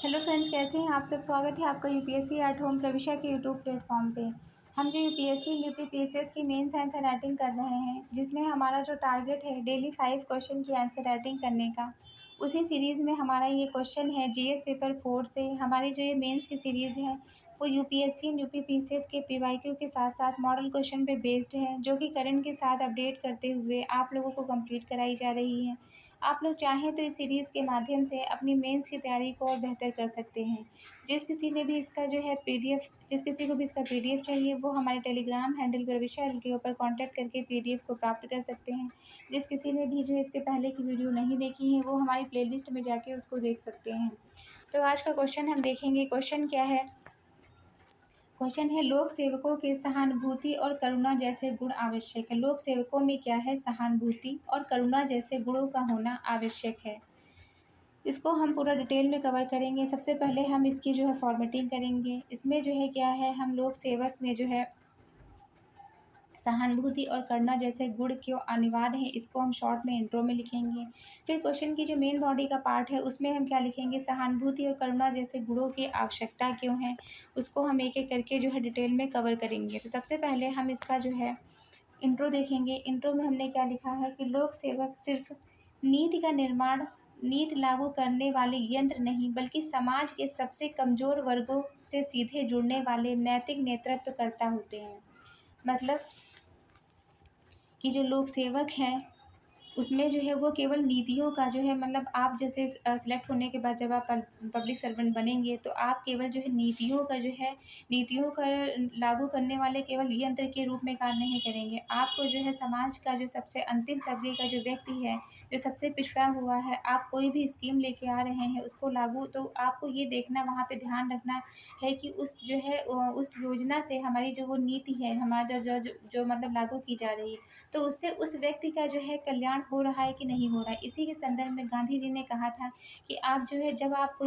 Hello friends, कैसे हैं आप सब। स्वागत है आपका यूपीएससी एट होम प्रविशा के यूट्यूब प्लेटफॉर्म पे। हम जो यूपीएससी यूपी पीसीएस की मेंस आंसर राइटिंग कर रहे हैं, जिसमें हमारा जो टारगेट है डेली 5 क्वेश्चन की आंसर राइटिंग करने का। उसी सीरीज़ में हमारा ये क्वेश्चन है जीएस पेपर 4 से। हमारी जो ये मेंस की सीरीज़ है वो यूपीएससी एंड यूपी पीसीएस के पीवाईक्यू के साथ साथ मॉडल क्वेश्चन पे बेस्ड है, जो कि करंट के साथ अपडेट करते हुए आप लोगों को कंप्लीट कराई जा रही है। आप लोग चाहें तो इस सीरीज़ के माध्यम से अपनी मेंस की तैयारी को और बेहतर कर सकते हैं। जिस किसी ने भी इसका जो है पीडीएफ जिस किसी को भी इसका पीडीएफ चाहिए, वो हमारे टेलीग्राम हैंडल प्रविशा एल के ऊपर कॉन्टैक्ट करके पीडीएफ को प्राप्त कर सकते हैं। जिस किसी ने भी जो इसके पहले की वीडियो नहीं देखी है, वो हमारी प्लेलिस्ट में जाके उसको देख सकते हैं। तो आज का क्वेश्चन हम देखेंगे। क्वेश्चन क्या है? क्वेश्चन है, लोक सेवकों के सहानुभूति और करुणा जैसे गुण आवश्यक है। लोक सेवकों में क्या है? सहानुभूति और करुणा जैसे गुणों का होना आवश्यक है। इसको हम पूरा डिटेल में कवर करेंगे। सबसे पहले हम इसकी जो है फॉर्मेटिंग करेंगे। इसमें जो है क्या है, हम लोग सेवक में जो है सहानुभूति और करुणा जैसे गुण क्यों अनिवार्य हैं, इसको हम शॉर्ट में इंट्रो में लिखेंगे। फिर क्वेश्चन की जो मेन बॉडी का पार्ट है, उसमें हम क्या लिखेंगे? सहानुभूति और करुणा जैसे गुणों की आवश्यकता क्यों है, उसको हम एक एक करके जो है डिटेल में कवर करेंगे। तो सबसे पहले हम इसका जो है इंट्रो देखेंगे। इंट्रो में हमने क्या लिखा है कि लोक सेवक सिर्फ नीति का निर्माण, नीति लागू करने वाले यंत्र नहीं, बल्कि समाज के सबसे कमज़ोर वर्गों से सीधे जुड़ने वाले नैतिक नेतृत्वकर्ता होते हैं। मतलब कि जो लोक सेवक हैं, उसमें जो है वो केवल नीतियों का जो है, मतलब आप जैसे सिलेक्ट होने के बाद जब आप पब्लिक सर्वेंट बनेंगे, तो आप केवल जो है नीतियों का जो है नीतियों का लागू करने वाले केवल यंत्र के रूप में कार्य नहीं करेंगे। आपको जो है समाज का जो सबसे अंतिम तबके का जो व्यक्ति है, जो सबसे पिछड़ा हुआ है, आप कोई भी स्कीम लेके आ रहे हैं उसको लागू, तो आपको ये देखना, वहाँ पे ध्यान रखना है कि उस जो है उस योजना से हमारी जो वो नीति है, हमारा जो मतलब लागू की जा रही है, तो उससे उस व्यक्ति का जो है कल्याण हो रहा है कि नहीं हो रहा है। इसी के संदर्भ में गांधी जी ने कहा था कि आप जो है जब आप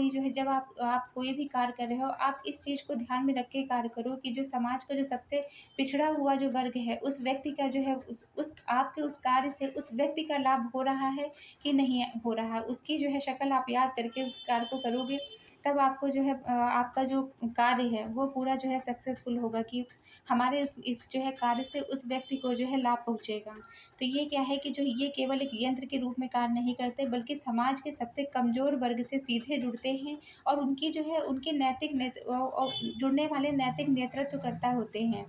कोई भी कार्य कर रहे हो, आप इस चीज़ को ध्यान में रख के कार्य करो कि जो समाज का जो सबसे पिछड़ा हुआ जो वर्ग है, उस व्यक्ति का जो है उस आपके उस कार्य से उस व्यक्ति का लाभ हो रहा है कि नहीं हो रहा है। उसकी जो है शक्ल आप याद करके उस कार्य को करोगे, तब आपको जो है आपका जो कार्य है वो पूरा जो है सक्सेसफुल होगा कि हमारे इस जो है कार्य से उस व्यक्ति को जो है लाभ पहुँचेगा। तो ये क्या है कि जो ये केवल एक यंत्र के रूप में कार्य नहीं करते, बल्कि समाज के सबसे कमज़ोर वर्ग से सीधे जुड़ते हैं और उनकी जो है उनके जुड़ने वाले नैतिक नेतृत्वकर्ता होते हैं।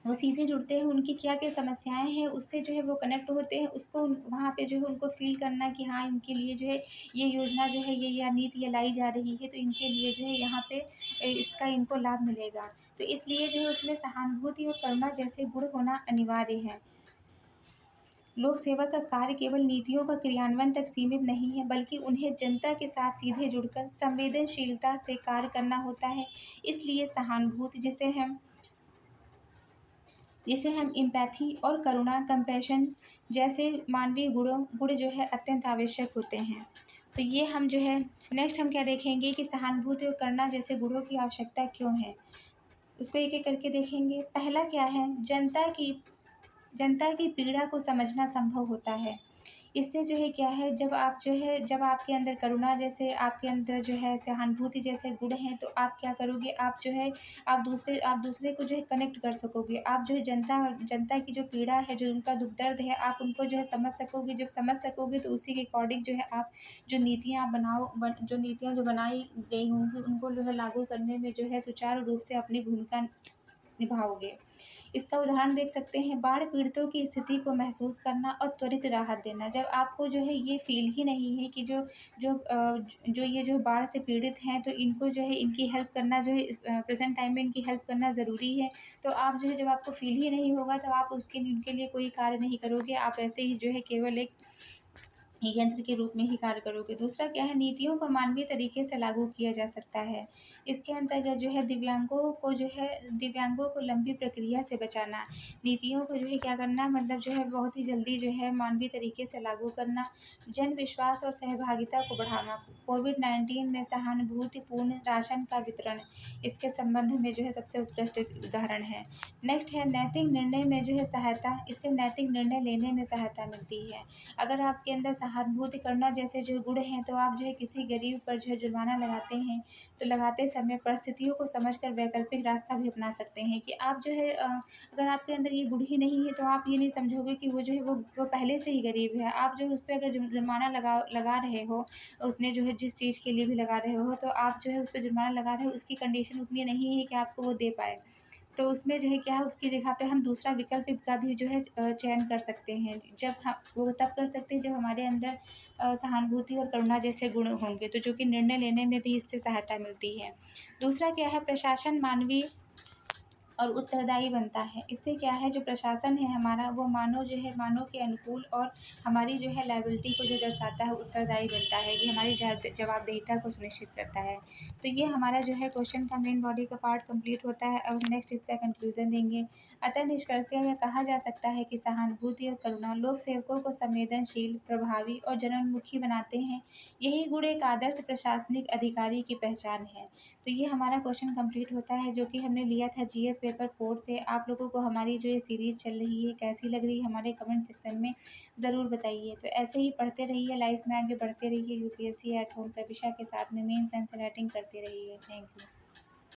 वो सीधे जुड़ते हैं, उनकी क्या-क्या समस्याएँ हैं, उससे जो है वो कनेक्ट होते हैं, उसको वहाँ पे जो है उनको फ़ील करना कि हाँ, इनके लिए जो है ये योजना जो है ये या नीति ये लाई जा रही है, तो इनके लिए जो है यहाँ पे इसका इनको लाभ मिलेगा। तो इसलिए जो है उसमें सहानुभूति और करुणा जैसे गुण होना अनिवार्य है। लोक सेवा का कार्य केवल नीतियों का क्रियान्वयन तक सीमित नहीं है, बल्कि उन्हें जनता के साथ सीधे जुड़कर संवेदनशीलता से कार्य करना होता है। इसलिए सहानुभूति जिसे हम एम्पैथी और करुणा, कंपैशन जैसे मानवीय गुण जो है अत्यंत आवश्यक होते हैं। तो ये हम जो है नेक्स्ट हम क्या देखेंगे कि सहानुभूति और करुणा जैसे गुणों की आवश्यकता क्यों है? उसको एक-एक करके देखेंगे। पहला क्या है? जनता की पीड़ा को समझना संभव होता है। इससे जो है क्या है, जब आपके अंदर करुणा जैसे आपके अंदर जो है सहानुभूति जैसे गुण हैं, तो आप क्या करोगे, आप जो है आप दूसरे को जो है कनेक्ट कर सकोगे। आप जो है जनता की जो पीड़ा है, जो उनका दुःख दर्द है, आप उनको जो है समझ सकोगे। जब समझ सकोगे तो उसी के अकॉर्डिंग जो है आप जो नीतियाँ जो बनाई गई होंगी, उनको जो है लागू करने में जो है सुचारू रूप से अपनी भूमिका निभाओगे। इसका उदाहरण देख सकते हैं, बाढ़ पीड़ितों की स्थिति को महसूस करना और त्वरित राहत देना। जब आपको जो है ये फ़ील ही नहीं है कि जो ये जो बाढ़ से पीड़ित हैं, तो इनको जो है इनकी हेल्प करना जो है प्रेज़ेंट टाइम में इनकी हेल्प करना ज़रूरी है। तो आप जो है जब आपको फ़ील ही नहीं होगा, तो आप उनके लिए कोई कार्य नहीं करोगे। आप ऐसे ही जो है केवल एक यंत्र के रूप में ही कार्य करोगे। दूसरा क्या है, नीतियों को मानवीय तरीके से लागू किया जा सकता है। इसके अंतर्गत जो है दिव्यांगों को लंबी प्रक्रिया से बचाना। नीतियों को जो है क्या करना, मतलब जो है बहुत ही जल्दी जो है मानवीय तरीके से लागू करना। जन विश्वास और सहभागिता को बढ़ाना। कोविड-19 में सहानुभूतिपूर्ण राशन का वितरण, इसके संबंध में जो है सबसे उत्कृष्ट उदाहरण है। नेक्स्ट है नैतिक निर्णय में जो है सहायता, इससे नैतिक निर्णय लेने में सहायता मिलती है। अगर आपके अंदर सहानुभूति करना जैसे जो गुण हैं, तो आप जो है किसी गरीब पर जो है जुर्माना लगाते हैं, तो लगाते समय परिस्थितियों को समझकर वैकल्पिक रास्ता भी अपना सकते हैं कि आप जो है अगर आपके अंदर ये गुण ही नहीं है, तो आप ये नहीं समझोगे कि वो जो है वो पहले से ही गरीब है। आप जो है उस पे अगर जुर्माना लगा लगा रहे हो, उसने जो है जिस चीज़ के लिए भी लगा रहे हो, तो आप जो है उस पे जुर्माना लगा रहे हो, उसकी कंडीशन उतनी नहीं है कि आपको वो दे पाए। तो उसमें जो है क्या है, उसकी जगह पे हम दूसरा विकल्प का भी जो है चयन कर सकते हैं। जब ह वो तब कर सकते हैं जब हमारे अंदर सहानुभूति और करुणा जैसे गुण होंगे, तो जो कि निर्णय लेने में भी इससे सहायता मिलती है। दूसरा क्या है, प्रशासन मानवीय और उत्तरदायी बनता है। इससे क्या है, जो प्रशासन है हमारा, वो मानव के अनुकूल और हमारी जो है लायबिलिटी को जो दर्शाता है, उत्तरदायी बनता है। ये हमारी जवाबदेहिता को सुनिश्चित करता है। तो ये हमारा जो है क्वेश्चन का मेन बॉडी का पार्ट कंप्लीट होता है। अब नेक्स्ट इसका कंक्लूज़न देंगे। अतः निष्कर्षतः यह कहा जा सकता है कि सहानुभूति और करुणा लोक सेवकों को संवेदनशील, प्रभावी और जनोन्मुखी बनाते हैं। यही गुण एक आदर्श प्रशासनिक अधिकारी की पहचान है। तो ये हमारा क्वेश्चन कंप्लीट होता है, जो कि हमने लिया था जीएस पेपर 4 से। आप लोगों को हमारी जो ये सीरीज़ चल रही है कैसी लग रही है, हमारे कमेंट सेक्शन में ज़रूर बताइए। तो ऐसे ही पढ़ते रहिए, लाइफ में आगे बढ़ते रहिए, यूपीएससी एट होम प्रविशा के साथ में मेंस एंड राइटिंग करते रहिए। Thank you.